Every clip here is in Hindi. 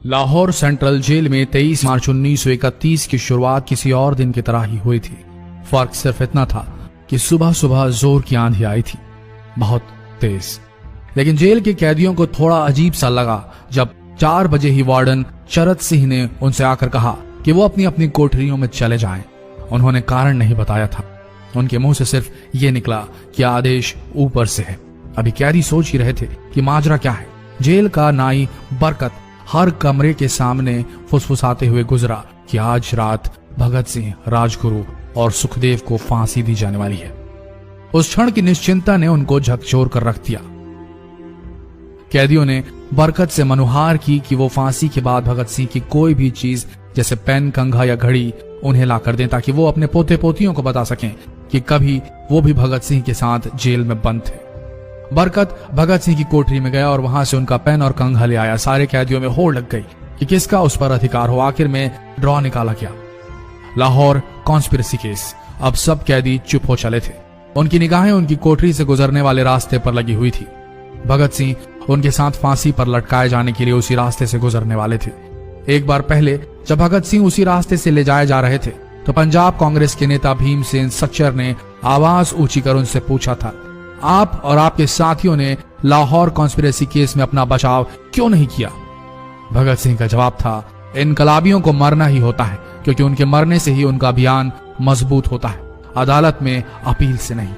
लाहौर सेंट्रल जेल में 23 मार्च 1931 की शुरुआत किसी और दिन की तरह ही हुई थी। फर्क सिर्फ इतना था कि सुबह सुबह जोर की आंधी आई थी, बहुत तेज। लेकिन जेल के कैदियों को थोड़ा अजीब सा लगा जब 4 बजे ही वार्डन शरद सिंह ने उनसे आकर कहा कि वो अपनी अपनी कोठरियों में चले जाएं। उन्होंने कारण नहीं बताया था। उनके मुंह से सिर्फ ये निकला कि आदेश ऊपर से है। अभी कैदी सोच ही रहे थे कि माजरा क्या है। जेल का नाई बरकत हर कमरे के सामने फुसफुसाते हुए गुजरा कि आज रात भगत सिंह, राजगुरु और सुखदेव को फांसी दी जाने वाली है। उस क्षण की निश्चिंता ने उनको झकझोर कर रख दिया। कैदियों ने बरकत से मनुहार की कि वो फांसी के बाद भगत सिंह की कोई भी चीज जैसे पेन, कंघा या घड़ी उन्हें ला कर दें ताकि वो अपने पोते पोतियों को बता सकें कि कभी वो भी भगत सिंह के साथ जेल में बंद थे। बरकत भगत सिंह की कोठरी में गया और वहां से उनका पेन और कंघा ले आया। सारे कैदियों में होड़ लग गई कि किसका उस पर अधिकार हो। आखिर में ड्रॉ निकाला गया, लाहौर कॉन्स्पिरेसी केस। अब सब कैदी चुप हो चले थे। उनकी निगाहें उनकी कोठरी से गुजरने वाले रास्ते पर लगी हुई थी। भगत सिंह उनके साथ फांसी पर लटकाए जाने के लिए उसी रास्ते से गुजरने वाले थे। एक बार पहले जब भगत सिंह उसी रास्ते से ले जाए जा रहे थे तो पंजाब कांग्रेस के नेता भीमसेन सच्चर ने आवाज ऊंची कर उनसे पूछा था, आप और आपके साथियों ने लाहौर कॉन्स्पिरेसी केस में अपना बचाव क्यों नहीं किया? भगत सिंह का जवाब था, इनकलाबियों को मरना ही होता है क्योंकि उनके मरने से ही उनका अभियान मजबूत होता है, अदालत में अपील से नहीं।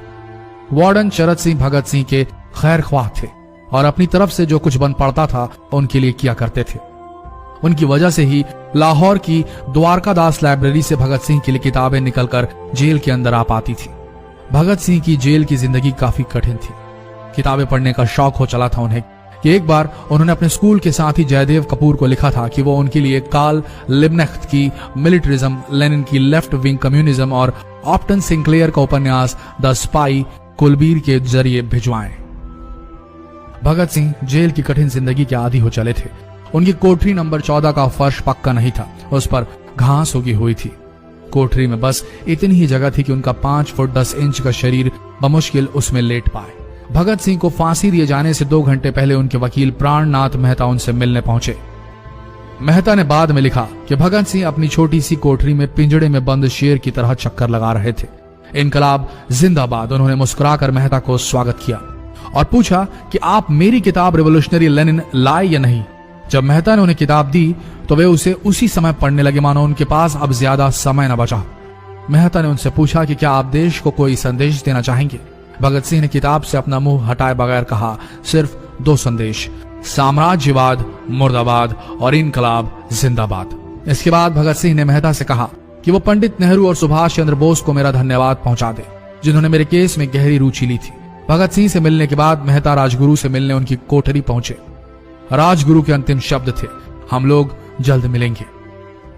वार्डन शरद सिंह भगत सिंह के खैर ख्वाह थे और अपनी तरफ से जो कुछ बन पड़ता था उनके लिए किया करते थे। उनकी वजह से ही लाहौर की द्वारकादास लाइब्रेरी से भगत सिंह के लिए किताबें निकलकर जेल के अंदर आ पाती थी। भगत सिंह की जेल की जिंदगी काफी कठिन थी। किताबें पढ़ने का शौक हो चला था उन्हें कि एक बार उन्होंने अपने स्कूल के साथी जयदेव कपूर को लिखा था कि वो उनके लिए कार्ल लिब्कनेcht की मिलिटरिज्म, लेनिन की लेफ्ट विंग कम्युनिज्म और ऑप्टन सिंक्लेयर का उपन्यास द स्पाई कुलबीर के जरिए भिजवाएं। भगत सिंह जेल की कठिन जिंदगी के आदी हो चले थे। उनकी कोठरी नंबर 14 का फर्श पक्का नहीं था, उस पर घास उगी हुई थी। कोठरी में बस इतनी ही जगह थी कि उनका 5 फुट 10 इंच का शरीर बमुश्किल उसमें लेट पाए। भगत सिंह को फांसी दिए जाने से 2 घंटे पहले उनके वकील प्राणनाथ मेहता उनसे मिलने पहुंचे। मेहता ने बाद में लिखा कि भगत सिंह अपनी छोटी सी कोठरी में पिंजड़े में बंद शेर की तरह चक्कर लगा रहे थे। इनकलाब जिंदाबाद। उन्होंने मुस्कुराकर मेहता को स्वागत किया और पूछा कि आप मेरी किताब रिवोल्यूशनरी लेनिन लाए या नहीं। जब मेहता ने उन्हें किताब दी तो वे उसे उसी समय पढ़ने लगे मानो उनके पास अब ज्यादा समय न बचा। मेहता ने उनसे पूछा कि क्या आप देश को कोई संदेश देना चाहेंगे? भगत सिंह ने किताब से अपना मुंह हटाए बगैर कहा, सिर्फ 2 संदेश, साम्राज्यवाद मुर्दाबाद और इनकलाब जिंदाबाद। इसके बाद भगत सिंह ने मेहता से कहा कि वो पंडित नेहरू और सुभाष चंद्र बोस को मेरा धन्यवाद पहुंचा दे जिन्होंने मेरे केस में गहरी रुचि ली थी। भगत सिंह से मिलने के बाद मेहता राजगुरु से मिलने उनकी कोठरी पहुंचे। राजगुरु के अंतिम शब्द थे, हम लोग जल्द मिलेंगे।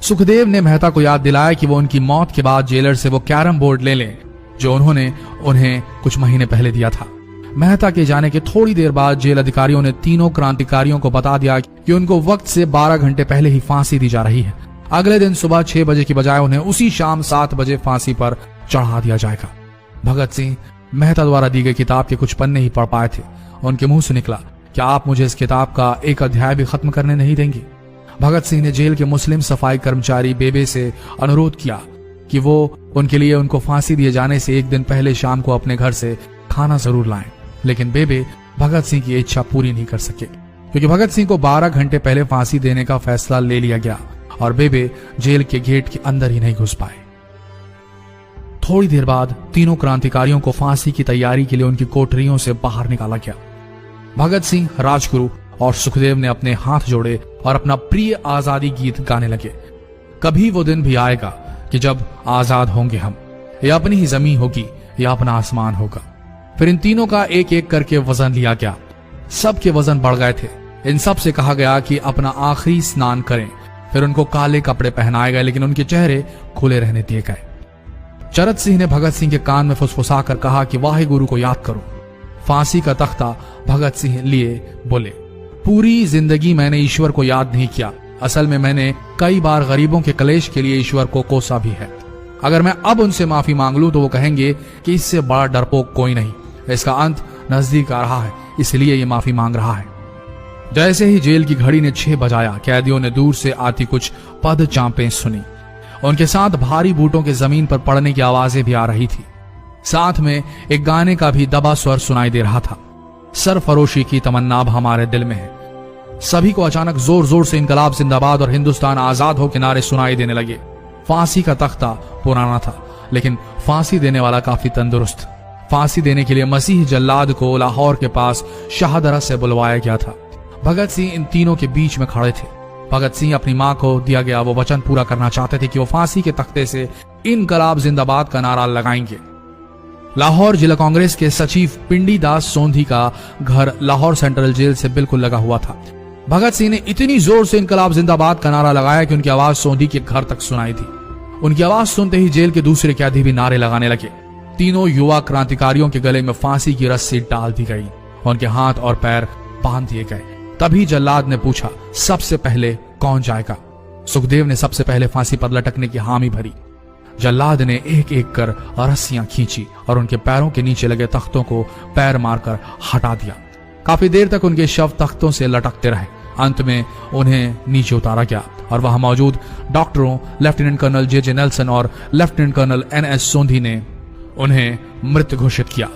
सुखदेव ने मेहता को याद दिलाया कि वो उनकी मौत के बाद जेलर से वो कैरम बोर्ड ले लें जो उन्होंने उन्हें कुछ महीने पहले दिया था। मेहता के जाने के थोड़ी देर बाद जेल अधिकारियों ने तीनों क्रांतिकारियों को बता दिया कि उनको वक्त से 12 घंटे पहले ही फांसी दी जा रही है। अगले दिन सुबह 6 बजे की बजाय उन्हें उसी शाम 7 बजे फांसी पर चढ़ा दिया जाएगा। भगत सिंह मेहता द्वारा दी गई किताब के कुछ पन्ने ही पढ़ पाए थे। उनके मुंह से निकला, क्या आप मुझे इस किताब का एक अध्याय भी खत्म करने नहीं देंगे? भगत सिंह ने जेल के मुस्लिम सफाई कर्मचारी बेबे से अनुरोध किया कि वो उनके लिए उनको फांसी दिए जाने से 1 दिन पहले शाम को अपने घर से खाना जरूर लाएं। लेकिन बेबे भगत सिंह की इच्छा पूरी नहीं कर सके क्योंकि भगत सिंह को 12 घंटे पहले फांसी देने का फैसला ले लिया गया और बेबे जेल के गेट के अंदर ही नहीं घुस पाए। थोड़ी देर बाद तीनों क्रांतिकारियों को फांसी की तैयारी के लिए उनकी कोठरियों से बाहर निकाला गया। भगत सिंह, राजगुरु और सुखदेव ने अपने हाथ जोड़े और अपना प्रिय आजादी गीत गाने लगे। कभी वो दिन भी आएगा कि जब आजाद होंगे हम, या अपनी ही जमीन होगी या अपना आसमान होगा। फिर इन तीनों का एक एक करके वजन लिया गया। सबके वजन बढ़ गए थे। इन सब से कहा गया कि अपना आखिरी स्नान करें। फिर उनको काले कपड़े पहनाए गए लेकिन उनके चेहरे खुले रहने दिए गए। शरद सिंह ने भगत सिंह के कान में फुसफुसा कर कहा कि वाहे गुरु को याद करो। फांसी का तख्ता भगत सिंह लिए बोले, पूरी जिंदगी मैंने ईश्वर को याद नहीं किया। असल में मैंने कई बार गरीबों के कलेश के लिए ईश्वर को कोसा भी है। अगर मैं अब उनसे माफी मांग लूं तो वो कहेंगे कि इससे बड़ा डरपोक कोई नहीं। इसका अंत नजदीक आ रहा है, इसलिए ये माफी मांग रहा है। जैसे ही जेल की घड़ी ने 6 बजाया, कैदियों ने दूर से आती कुछ पद चांपें सुनी। उनके साथ भारी बूटों के जमीन पर पड़ने की आवाजें भी आ रही थी। साथ में एक गाने का भी दबा स्वर सुनाई दे रहा था। सरफरोशी की तमन्ना अब हमारे दिल में है। सभी को अचानक जोर जोर से इनकलाब जिंदाबाद और हिंदुस्तान आजाद हो के नारे सुनाई देने लगे। फांसी का तख्ता पुराना था, लेकिन फांसी देने वाला काफी तंदुरुस्त। फांसी देने के लिए मसीह जल्लाद को लाहौर के पास शाहदरा से बुलवाया गया था। भगत सिंह इन तीनों के बीच में खड़े थे। भगत सिंह अपनी मां को दिया गया वो वचन पूरा करना चाहते थे कि वो फांसी के तख्ते से इनकलाब जिंदाबाद का नारा लगाएंगे। लाहौर जिला कांग्रेस के सचिव पिंडी दास सोंधी का घर लाहौर सेंट्रल जेल से बिल्कुल लगा हुआ था। भगत सिंह ने इतनी जोर से इनकलाब जिंदाबाद का नारा लगाया कि उनकी आवाज सोंधी के घर तक सुनाई थी। उनकी आवाज सुनते ही जेल के दूसरे कैदी भी नारे लगाने लगे। तीनों युवा क्रांतिकारियों के गले में फांसी की रस्सी डाल दी गई, उनके हाथ और पैर बांध दिए गए। तभी जल्लाद ने पूछा, सबसे पहले कौन जाएगा? सुखदेव ने सबसे पहले फांसी पर लटकने की हामी भरी। जल्लाद ने एक एक कर रस्सियां खींची और उनके पैरों के नीचे लगे तख्तों को पैर मारकर हटा दिया। काफी देर तक उनके शव तख्तों से लटकते रहे। अंत में उन्हें नीचे उतारा गया और वहां मौजूद डॉक्टरों लेफ्टिनेंट कर्नल जे नेल्सन और लेफ्टिनेंट कर्नल NS सोंधी ने उन्हें मृत घोषित किया।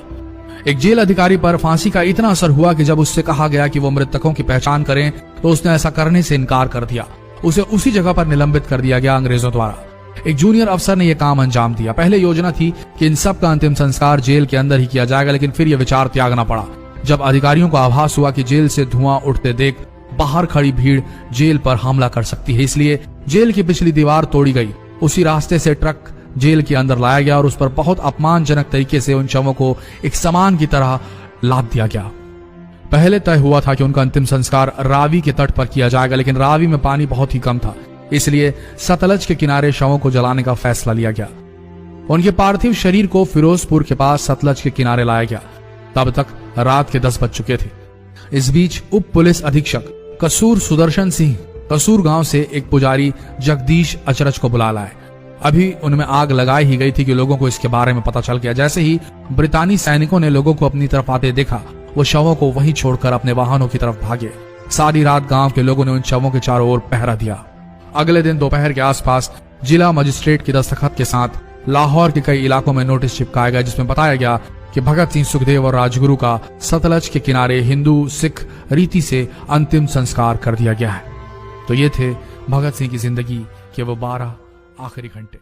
एक जेल अधिकारी पर फांसी का इतना असर हुआ कि जब उससे कहा गया कि वो मृतकों की पहचान करें तो उसने ऐसा करने से इनकार कर दिया। उसे उसी जगह पर निलंबित कर दिया गया अंग्रेजों द्वारा। एक जूनियर अफसर ने यह काम अंजाम दिया। पहले योजना थी कि इन सब का अंतिम संस्कार जेल के अंदर ही किया जाएगा, लेकिन फिर यह विचार त्यागना पड़ा जब अधिकारियों को आभास हुआ कि जेल से धुआं उठते देख बाहर खड़ी भीड़ जेल पर हमला कर सकती है। इसलिए जेल की पिछली दीवार तोड़ी गई। उसी रास्ते से ट्रक जेल के अंदर लाया गया और उस पर बहुत अपमानजनक तरीके से उन शवों को एक सामान की तरह लाद दिया गया। पहले तय हुआ था कि उनका अंतिम संस्कार रावी के तट पर किया जाएगा, लेकिन रावी में पानी बहुत ही कम था, इसलिए सतलज के किनारे शवों को जलाने का फैसला लिया गया। उनके पार्थिव शरीर को फिरोजपुर के पास सतलज के किनारे लाया गया। तब तक रात के 10 बज चुके थे। इस बीच उप पुलिस अधीक्षक कसूर सुदर्शन सिंह कसूर गांव से एक पुजारी जगदीश अचरज को बुला लाए। अभी उनमें आग लगाई ही गई थी कि लोगों को इसके बारे में पता चल गया। जैसे ही ब्रितानी सैनिकों ने लोगों को अपनी तरफ आते देखा, वो शवों को वहीं छोड़कर अपने वाहनों की तरफ भागे। सारी रात गांव के लोगों ने उन शवों के चारों ओर पहरा दिया। अगले दिन दोपहर के आसपास जिला मजिस्ट्रेट की दस्तखत के साथ लाहौर के कई इलाकों में नोटिस चिपकाया गया, जिसमें बताया गया कि भगत सिंह, सुखदेव और राजगुरु का सतलज के किनारे हिंदू सिख रीति से अंतिम संस्कार कर दिया गया है। तो ये थे भगत सिंह की जिंदगी के वो 12 आखिरी घंटे।